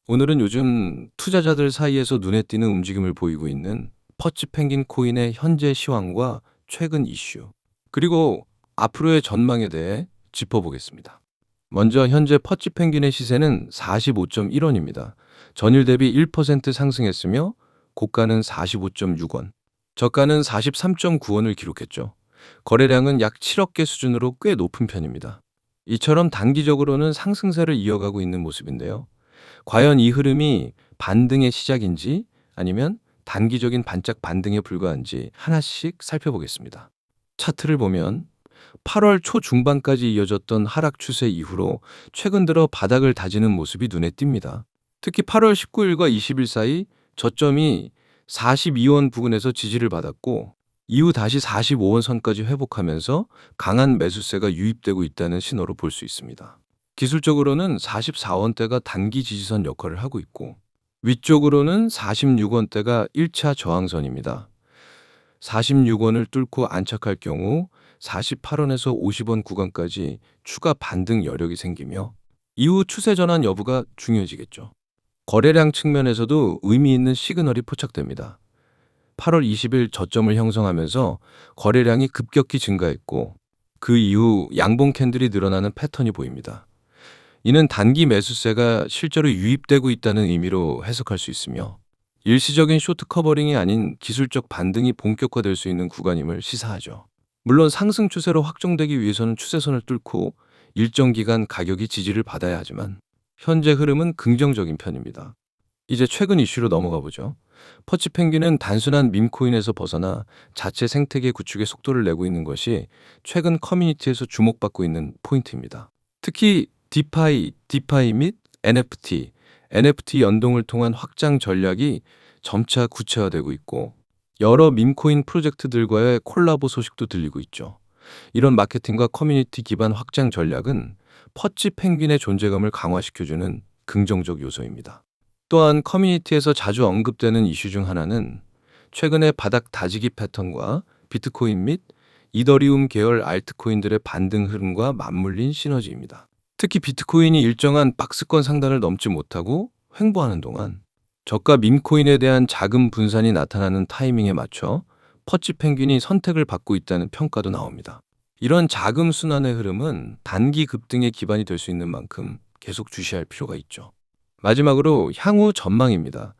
오늘은 요즘 투자자들 사이에서 눈에 띄는 움직임을 보이고 있는 퍼치 펭귄 코인의 현재 시황과 최근 이슈, 그리고 앞으로의 전망에 대해 짚어보겠습니다. 먼저 현재 퍼치 펭귄의 시세는 45.1원입니다. 전일 대비 1% 상승했으며 고가는 45.6원, 저가는 43.9원을 기록했죠. 거래량은 약 7억 개 수준으로 꽤 높은 편입니다. 이처럼 단기적으로는 상승세를 이어가고 있는 모습인데요. 과연 이 흐름이 반등의 시작인지 아니면 단기적인 반짝 반등에 불과한지 하나씩 살펴보겠습니다. 차트를 보면 8월 초중반까지 이어졌던 하락 추세 이후로 최근 들어 바닥을 다지는 모습이 눈에 띕니다. 특히 8월 19일과 20일 사이 저점이 42원 부근에서 지지를 받았고, 이후 다시 45원 선까지 회복하면서 강한 매수세가 유입되고 있다는 신호로 볼 수 있습니다. 기술적으로는 44원대가 단기 지지선 역할을 하고 있고, 위쪽으로는 46원대가 1차 저항선입니다. 46원을 뚫고 안착할 경우 48원에서 50원 구간까지 추가 반등 여력이 생기며 이후 추세 전환 여부가 중요해지겠죠. 거래량 측면에서도 의미 있는 시그널이 포착됩니다. 8월 20일 저점을 형성하면서 거래량이 급격히 증가했고, 그 이후 양봉 캔들이 늘어나는 패턴이 보입니다. 이는 단기 매수세가 실제로 유입되고 있다는 의미로 해석할 수 있으며, 일시적인 쇼트 커버링이 아닌 기술적 반등이 본격화될 수 있는 구간임을 시사하죠. 물론 상승 추세로 확정되기 위해서는 추세선을 뚫고 일정 기간 가격이 지지를 받아야 하지만 현재 흐름은 긍정적인 편입니다. 이제 최근 이슈로 넘어가 보죠. 퍼치 펭귄은 단순한 밈코인에서 벗어나 자체 생태계 구축에 속도를 내고 있는 것이 최근 커뮤니티에서 주목받고 있는 포인트입니다. 특히 디파이 및 NFT 연동을 통한 확장 전략이 점차 구체화되고 있고, 여러 밈코인 프로젝트들과의 콜라보 소식도 들리고 있죠. 이런 마케팅과 커뮤니티 기반 확장 전략은 퍼치 펭귄의 존재감을 강화시켜주는 긍정적 요소입니다. 또한 커뮤니티에서 자주 언급되는 이슈 중 하나는 최근의 바닥 다지기 패턴과 비트코인 및 이더리움 계열 알트코인들의 반등 흐름과 맞물린 시너지입니다. 특히 비트코인이 일정한 박스권 상단을 넘지 못하고 횡보하는 동안 저가 밈코인에 대한 자금 분산이 나타나는 타이밍에 맞춰 퍼치 펭귄이 선택을 받고 있다는 평가도 나옵니다. 이런 자금 순환의 흐름은 단기 급등의 기반이 될 수 있는 만큼 계속 주시할 필요가 있죠. 마지막으로 향후 전망입니다.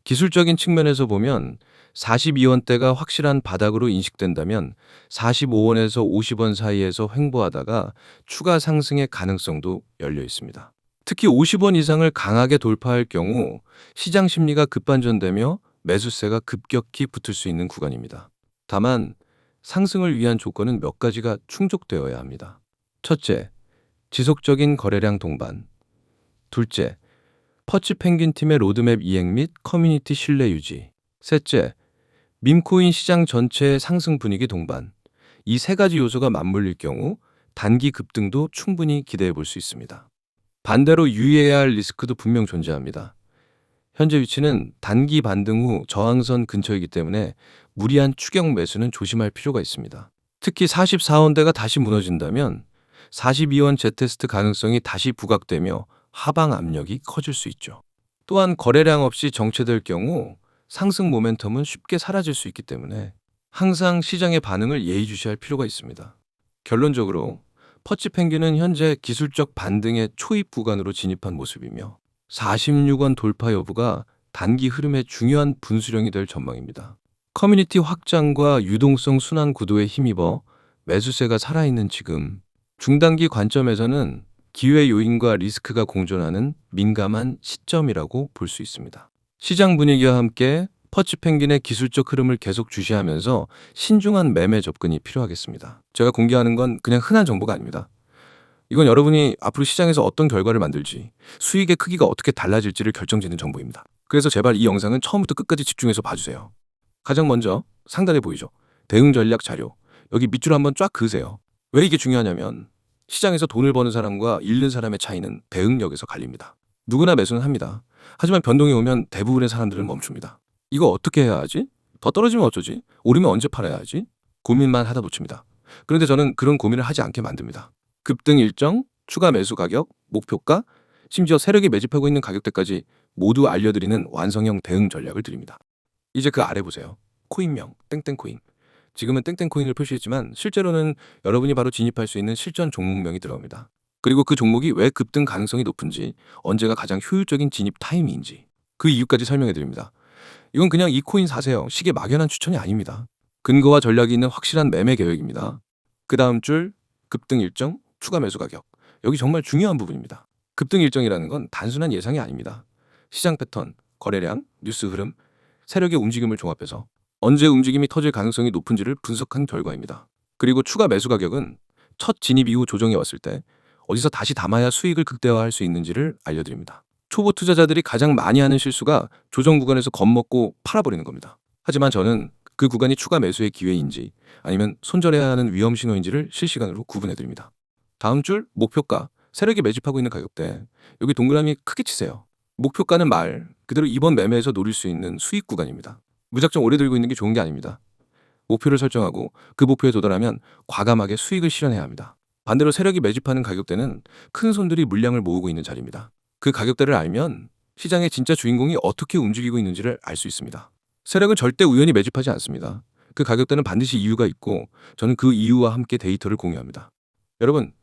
기술적인 측면에서 보면 42원대가 확실한 바닥으로 인식된다면 45원에서 50원 사이에서 횡보하다가 추가 상승의 가능성도 열려 있습니다. 특히 50원 이상을 강하게 돌파할 경우 시장 심리가 급반전되며 매수세가 급격히 붙을 수 있는 구간입니다. 다만 상승을 위한 조건은 몇 가지가 충족되어야 합니다. 첫째, 지속적인 거래량 동반. 둘째, 퍼치 펭귄 팀의 로드맵 이행 및 커뮤니티 신뢰 유지. 셋째, 밈코인 시장 전체의 상승 분위기 동반. 이 세 가지 요소가 맞물릴 경우 단기 급등도 충분히 기대해 볼 수 있습니다. 반대로 유의해야 할 리스크도 분명 존재합니다. 현재 위치는 단기 반등 후 저항선 근처이기 때문에 무리한 추격 매수는 조심할 필요가 있습니다. 특히 44원대가 다시 무너진다면 42원 재테스트 가능성이 다시 부각되며 하방 압력이 커질 수 있죠. 또한 거래량 없이 정체될 경우 상승 모멘텀은 쉽게 사라질 수 있기 때문에 항상 시장의 반응을 예의주시할 필요가 있습니다. 결론적으로 퍼치 펭귄은 현재 기술적 반등의 초입 구간으로 진입한 모습이며 46원 돌파 여부가 단기 흐름의 중요한 분수령이 될 전망입니다. 커뮤니티 확장과 유동성 순환 구도에 힘입어 매수세가 살아있는 지금, 중단기 관점에서는 기회 요인과 리스크가 공존하는 민감한 시점이라고 볼 수 있습니다. 시장 분위기와 함께 퍼치 펭귄의 기술적 흐름을 계속 주시하면서 신중한 매매 접근이 필요하겠습니다. 제가 공개하는 건 그냥 흔한 정보가 아닙니다. 이건 여러분이 앞으로 시장에서 어떤 결과를 만들지, 수익의 크기가 어떻게 달라질지를 결정짓는 정보입니다. 그래서 제발 이 영상은 처음부터 끝까지 집중해서 봐주세요. 가장 먼저 상단에 보이죠? 대응 전략 자료. 여기 밑줄 한번 쫙 그으세요. 왜 이게 중요하냐면 시장에서 돈을 버는 사람과 잃는 사람의 차이는 대응력에서 갈립니다. 누구나 매수는 합니다. 하지만 변동이 오면 대부분의 사람들은 멈춥니다. 이거 어떻게 해야 하지? 더 떨어지면 어쩌지? 오르면 언제 팔아야 하지? 고민만 하다 놓칩니다. 그런데 저는 그런 고민을 하지 않게 만듭니다. 급등 일정, 추가 매수 가격, 목표가, 심지어 세력이 매집하고 있는 가격대까지 모두 알려드리는 완성형 대응 전략을 드립니다. 이제 그 아래 보세요. 코인명 땡땡코인. 지금은 땡땡코인을 표시했지만 실제로는 여러분이 바로 진입할 수 있는 실전 종목명이 들어갑니다. 그리고 그 종목이 왜 급등 가능성이 높은지, 언제가 가장 효율적인 진입 타이밍인지 그 이유까지 설명해 드립니다. 이건 그냥 이 코인 사세요 식의 막연한 추천이 아닙니다. 근거와 전략이 있는 확실한 매매 계획입니다. 그 다음 줄 급등 일정, 추가 매수 가격. 여기 정말 중요한 부분입니다. 급등 일정이라는 건 단순한 예상이 아닙니다. 시장 패턴, 거래량, 뉴스 흐름, 세력의 움직임을 종합해서 언제 움직임이 터질 가능성이 높은지를 분석한 결과입니다. 그리고 추가 매수 가격은 첫 진입 이후 조정이 왔을 때 어디서 다시 담아야 수익을 극대화할 수 있는지를 알려드립니다. 초보 투자자들이 가장 많이 하는 실수가 조정 구간에서 겁먹고 팔아버리는 겁니다. 하지만 저는 그 구간이 추가 매수의 기회인지 아니면 손절해야 하는 위험 신호인지를 실시간으로 구분해드립니다. 다음 줄 목표가, 세력이 매집하고 있는 가격대. 여기 동그라미 크게 치세요. 목표가는 말 그대로 이번 매매에서 노릴 수 있는 수익 구간입니다. 무작정 오래 들고 있는 게 좋은 게 아닙니다. 목표를 설정하고 그 목표에 도달하면 과감하게 수익을 실현해야 합니다. 반대로 세력이 매집하는 가격대는 큰 손들이 물량을 모으고 있는 자리입니다. 그 가격대를 알면 시장의 진짜 주인공이 어떻게 움직이고 있는지를 알 수 있습니다. 세력은 절대 우연히 매집하지 않습니다. 그 가격대는 반드시 이유가 있고 저는 그 이유와 함께 데이터를 공유합니다. 여러분,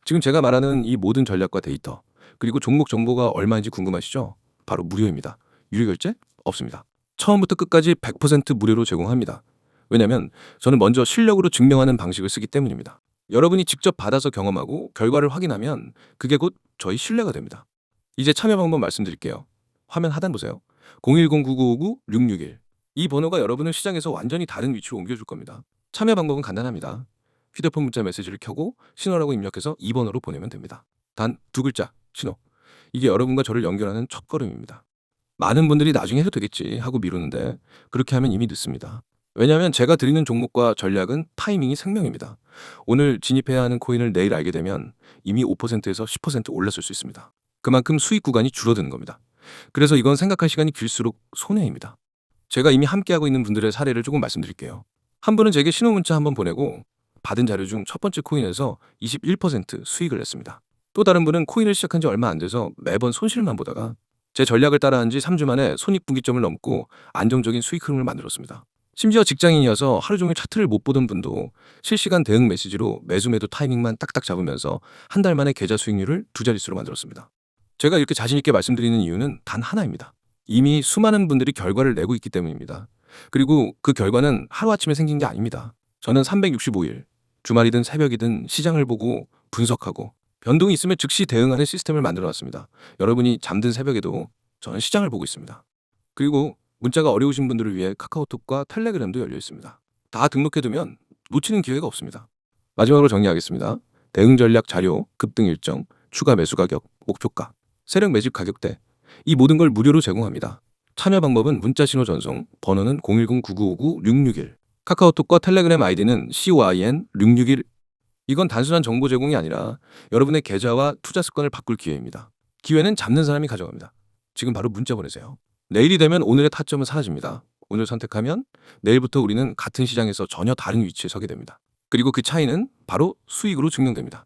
지금 제가 말하는 이 모든 전략과 데이터, 그리고 종목 정보가 얼마인지 궁금하시죠? 바로 무료입니다. 유료 결제 없습니다. 처음부터 끝까지 100% 무료로 제공합니다. 왜냐하면 저는 먼저 실력으로 증명하는 방식을 쓰기 때문입니다. 여러분이 직접 받아서 경험하고 결과를 확인하면 그게 곧 저희 신뢰가 됩니다. 이제 참여 방법 말씀드릴게요. 화면 하단 보세요. 010-9959-661. 이 번호가 여러분을 시장에서 완전히 다른 위치로 옮겨줄 겁니다. 참여 방법은 간단합니다. 휴대폰 문자 메시지를 켜고 신호라고 입력해서 이 번호로 보내면 됩니다. 단 두 글자, 신호. 이게 여러분과 저를 연결하는 첫걸음입니다. 많은 분들이 나중에 해도 되겠지 하고 미루는데 그렇게 하면 이미 늦습니다. 왜냐하면 제가 드리는 종목과 전략은 타이밍이 생명입니다. 오늘 진입해야 하는 코인을 내일 알게 되면 이미 5%에서 10% 올랐을 수 있습니다. 그만큼 수익 구간이 줄어드는 겁니다. 그래서 이건 생각할 시간이 길수록 손해입니다. 제가 이미 함께하고 있는 분들의 사례를 조금 말씀드릴게요. 한 분은 제게 신호 문자 한번 보내고 받은 자료 중 첫 번째 코인에서 21% 수익을 냈습니다. 또 다른 분은 코인을 시작한 지 얼마 안 돼서 매번 손실만 보다가 제 전략을 따라한 지 3주 만에 손익분기점을 넘고 안정적인 수익 흐름을 만들었습니다. 심지어 직장인이어서 하루 종일 차트를 못 보던 분도 실시간 대응 메시지로 매수 매도 타이밍만 딱딱 잡으면서 한 달 만에 계좌 수익률을 두 자릿수로 만들었습니다. 제가 이렇게 자신 있게 말씀드리는 이유는 단 하나입니다. 이미 수많은 분들이 결과를 내고 있기 때문입니다. 그리고 그 결과는 하루아침에 생긴 게 아닙니다. 저는 365일, 주말이든 새벽이든 시장을 보고 분석하고 변동이 있으면 즉시 대응하는 시스템을 만들어 놨습니다. 여러분이 잠든 새벽에도 저는 시장을 보고 있습니다. 그리고 문자가 어려우신 분들을 위해 카카오톡과 텔레그램도 열려 있습니다. 다 등록해두면 놓치는 기회가 없습니다. 마지막으로 정리하겠습니다. 대응 전략 자료, 급등 일정, 추가 매수 가격, 목표가, 세력 매집 가격대, 이 모든 걸 무료로 제공합니다. 참여 방법은 문자 신호 전송, 번호는 010-9959-661, 카카오톡과 텔레그램 아이디는 COIN661. 이건 단순한 정보 제공이 아니라 여러분의 계좌와 투자 습관을 바꿀 기회입니다. 기회는 잡는 사람이 가져갑니다. 지금 바로 문자 보내세요. 내일이 되면 오늘의 타점은 사라집니다. 오늘 선택하면 내일부터 우리는 같은 시장에서 전혀 다른 위치에 서게 됩니다. 그리고 그 차이는 바로 수익으로 증명됩니다.